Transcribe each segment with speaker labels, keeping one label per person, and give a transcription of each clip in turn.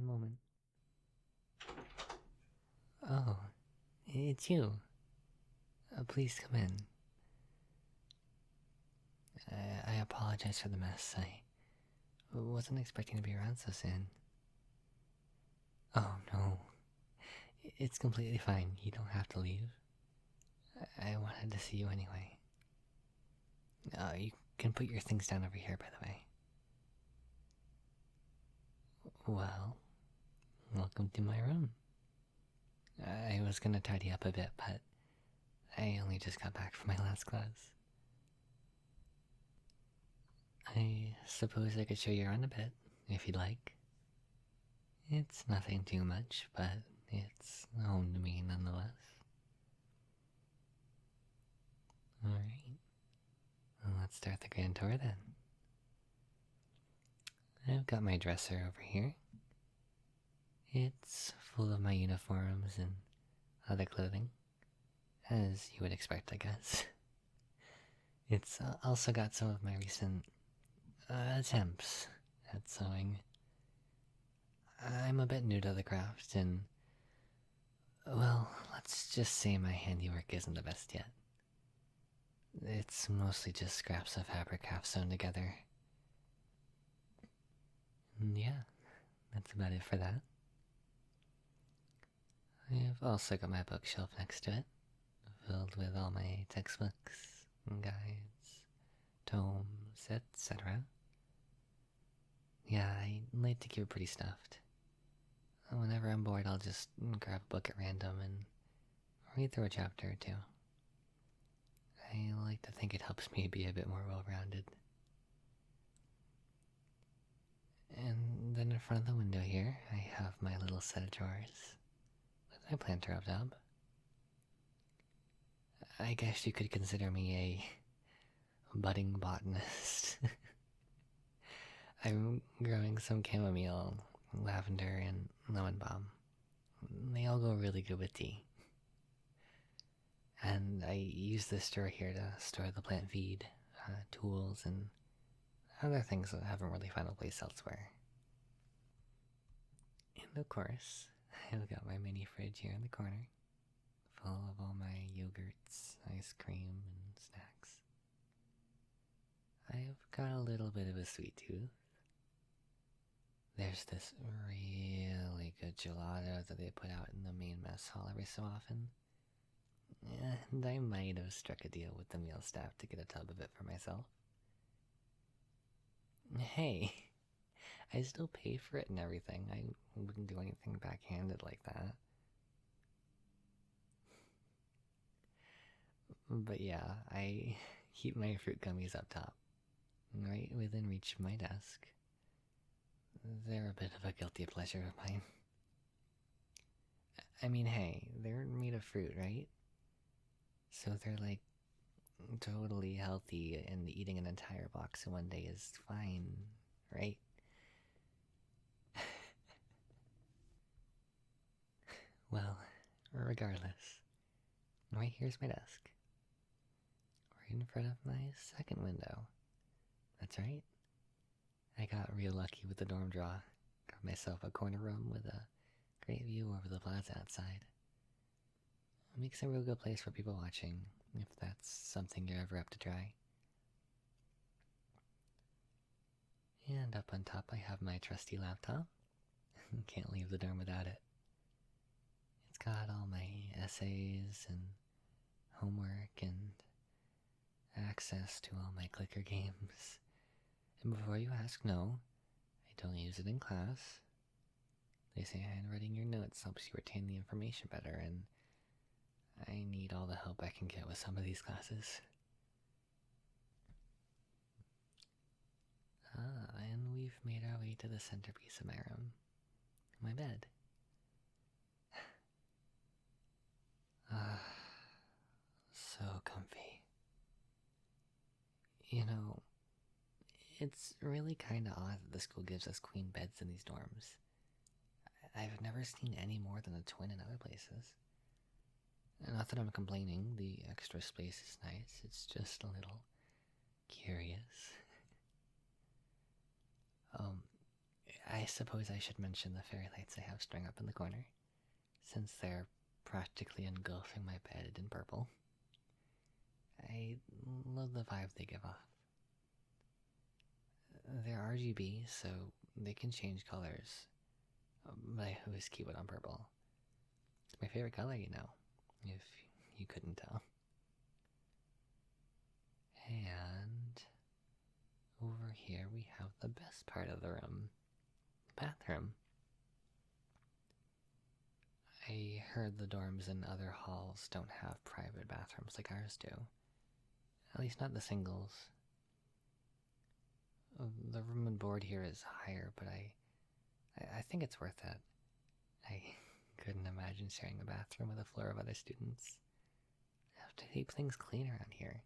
Speaker 1: moment. Oh, it's you. Please come in. I apologize for the mess. I wasn't expecting to be around so soon. Oh, no. It's completely fine. You don't have to leave. I wanted to see you anyway. You can put your things down over here, by the way. Well, welcome to my room. I was gonna tidy up a bit, but I only just got back from my last class. I suppose I could show you around a bit, if you'd like. It's nothing too much, but it's home to me nonetheless. Alright, well, let's start the grand tour then. I've got my dresser over here. It's full of my uniforms and other clothing, as you would expect, I guess. It's also got some of my recent attempts at sewing. I'm a bit new to the craft, and, well, let's just say my handiwork isn't the best yet. It's mostly just scraps of fabric half sewn together. And yeah, that's about it for that. I've also got my bookshelf next to it, filled with all my textbooks, guides, tomes, etc. Yeah, I like to keep it pretty stuffed. Whenever I'm bored, I'll just grab a book at random and read through a chapter or two. I like to think it helps me be a bit more well-rounded. And then in front of the window here, I have my little set of drawers with my planter up top. I guess you could consider me a budding botanist. I'm growing some chamomile, lavender, and lemon balm. They all go really good with tea. And I use this drawer here to store the plant feed, tools, and other things that haven't really found a place elsewhere. And of course, I've got my mini fridge here in the corner, full of all my yogurts, ice cream, and snacks. I've got a little bit of a sweet tooth. There's this really good gelato that they put out in the main mess hall every so often. And I might have struck a deal with the meal staff to get a tub of it for myself. Hey, I still pay for it and everything. I wouldn't do anything backhanded like that. But yeah, I keep my fruit gummies up top, right within reach of my desk. They're a bit of a guilty pleasure of mine. I mean, hey, they're made of fruit, right? So they're like totally healthy, and eating an entire box in one day is fine, right? Well, regardless, right here's my desk. Right in front of my second window. That's right. I got real lucky with the dorm draw. Got myself a corner room with a great view over the plaza outside. It makes a real good place for people watching, if that's something you're ever up to try. And up on top I have my trusty laptop. Can't leave the dorm without it. It's got all my essays and homework and access to all my clicker games. And before you ask, no, I don't use it in class. They say handwriting your notes helps you retain the information better, and I need all the help I can get with some of these classes. And we've made our way to the centerpiece of my room. My bed. So comfy. You know, it's really kinda odd that the school gives us queen beds in these dorms. I've never seen any more than a twin in other places. Not that I'm complaining, the extra space is nice, it's just a little curious. I suppose I should mention the fairy lights I have strung up in the corner, since they're practically engulfing my bed in purple. I love the vibe they give off. They're RGB, so they can change colors, but I always keep it on purple. It's my favorite color, if you couldn't tell. And over here we have the best part of the room, the bathroom. I heard the dorms in other halls don't have private bathrooms like ours do. At least not the singles. The room and board here is higher, but I think it's worth it. I couldn't imagine sharing a bathroom with a floor of other students. I have to keep things clean around here.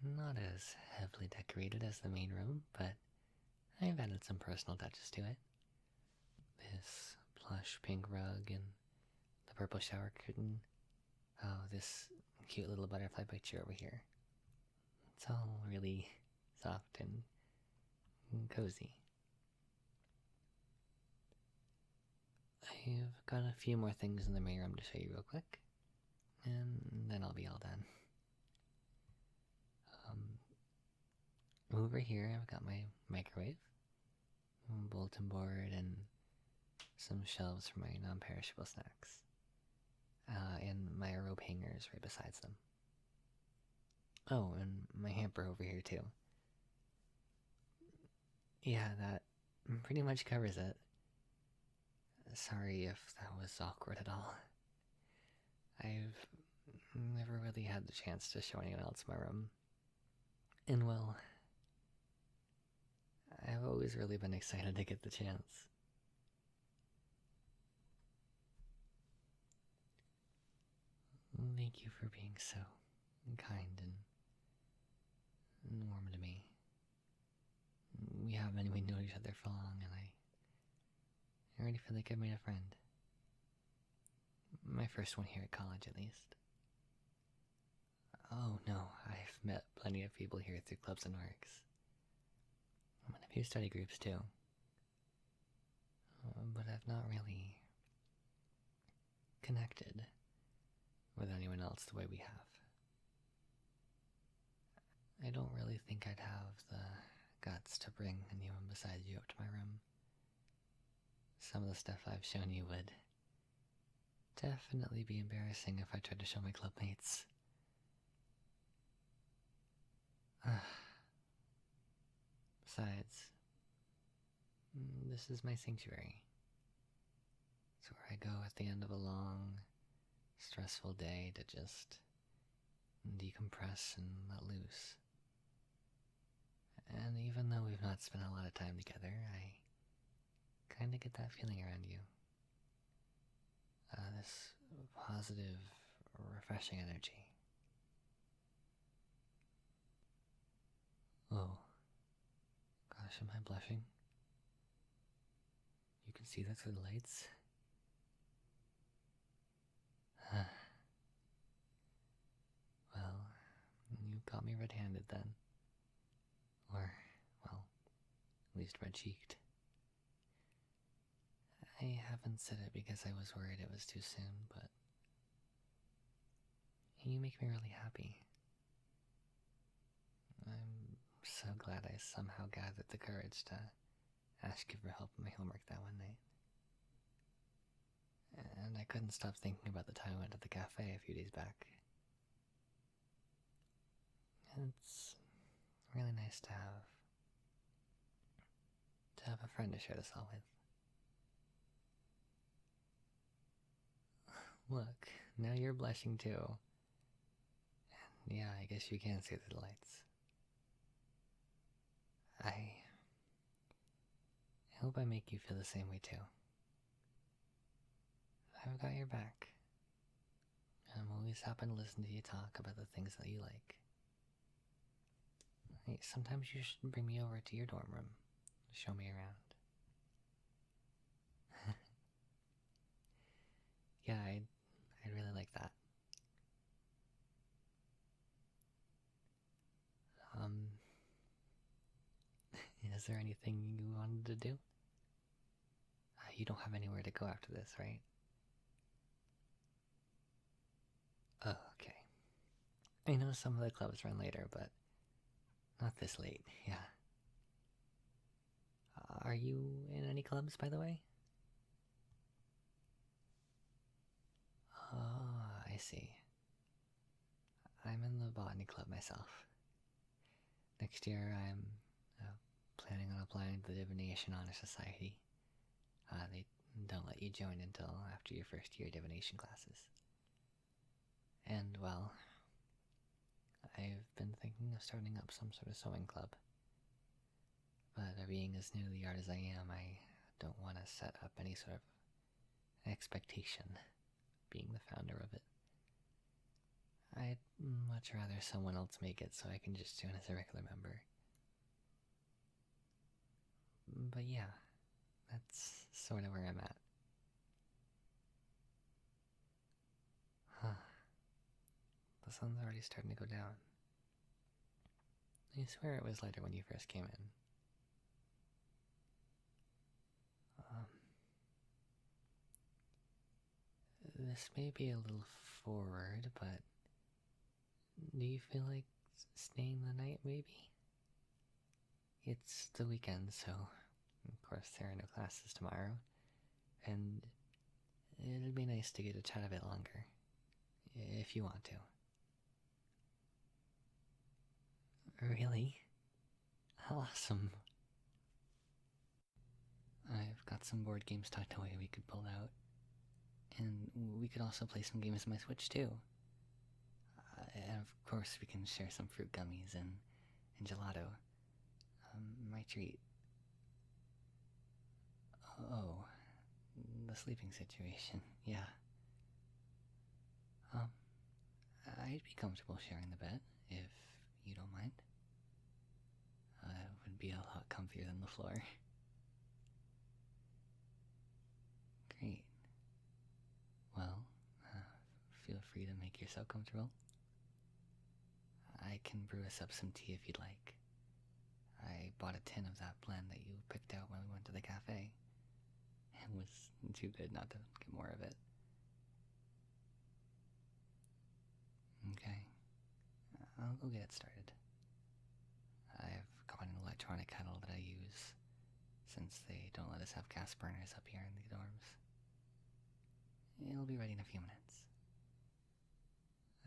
Speaker 1: Not as heavily decorated as the main room, but I've added some personal touches to it. This plush pink rug and the purple shower curtain. Oh, this cute little butterfly picture over here. It's all really soft and cozy. I've got a few more things in the main room to show you real quick, and then I'll be all done. Over here I've got my microwave, bulletin board, and some shelves for my non-perishable snacks. And my rope hangers right besides them. Oh, and my hamper over here too. Yeah, that pretty much covers it. Sorry if that was awkward at all. I've never really had the chance to show anyone else my room. And well, I've always really been excited to get the chance. Thank you for being so kind and warm to me. We haven't even known each other for long, and I already feel like I've made a friend. My first one here at college, at least. Oh no, I've met plenty of people here through clubs and orgs. I'm in a few study groups too. But I've not really connected with anyone else the way we have. I don't really think I'd have the guts to bring anyone besides you up to my room. Some of the stuff I've shown you would definitely be embarrassing if I tried to show my clubmates. Besides, this is my sanctuary. It's where I go at the end of a long, stressful day to just decompress and let loose. And even though we've not spent a lot of time together, I kinda get that feeling around you. This positive, refreshing energy. Oh, gosh, am I blushing? You can see that through the lights? Well, you caught me red-handed then. Or, well, at least red-cheeked. I haven't said it because I was worried it was too soon, but you make me really happy. I'm so glad I somehow gathered the courage to ask you for help with my homework that one night. And I couldn't stop thinking about the time I went to the cafe a few days back. It's really nice to have a friend to share this all with. Look, now you're blushing too. And yeah, I guess you can see the lights. I hope I make you feel the same way too. I've got your back. I'm always happy to listen to you talk about the things that you like. Hey, sometimes you should bring me over to your dorm room. Show me around. Yeah, I'd really like that. Is there anything you wanted to do? You don't have anywhere to go after this, right? Oh, okay. I know some of the clubs run later, but not this late, yeah. Are you in any clubs, by the way? Oh, I see. I'm in the botany club myself. Next year, I'm planning on applying to the Divination Honor Society. They don't let you join until after your first year divination classes. And, well, I've been thinking of starting up some sort of sewing club. But being as new to the art as I am, I don't want to set up any sort of expectation, being the founder of it. I'd much rather someone else make it so I can just join as a regular member. But yeah, that's sort of where I'm at. Huh. The sun's already starting to go down. I swear it was lighter when you first came in. This may be a little forward, but do you feel like staying the night, maybe? It's the weekend, so of course there are no classes tomorrow, and it'd be nice to get to chat a bit longer, if you want to. Really? Awesome. I've got some board games tucked away we could pull out. And we could also play some games on my Switch too. And of course we can share some fruit gummies and gelato. My treat. Oh, the sleeping situation, yeah. I'd be comfortable sharing the bed, if you don't mind. It would be a lot comfier than the floor. Great. Well, feel free to make yourself comfortable. I can brew us up some tea if you'd like. I bought a tin of that blend that you picked out when we went to the cafe. It was too good not to get more of it. Okay, I'll go get it started. I've got an electronic kettle that I use, since they don't let us have gas burners up here in the dorms. It'll be ready in a few minutes.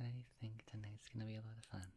Speaker 1: I think tonight's gonna be a lot of fun.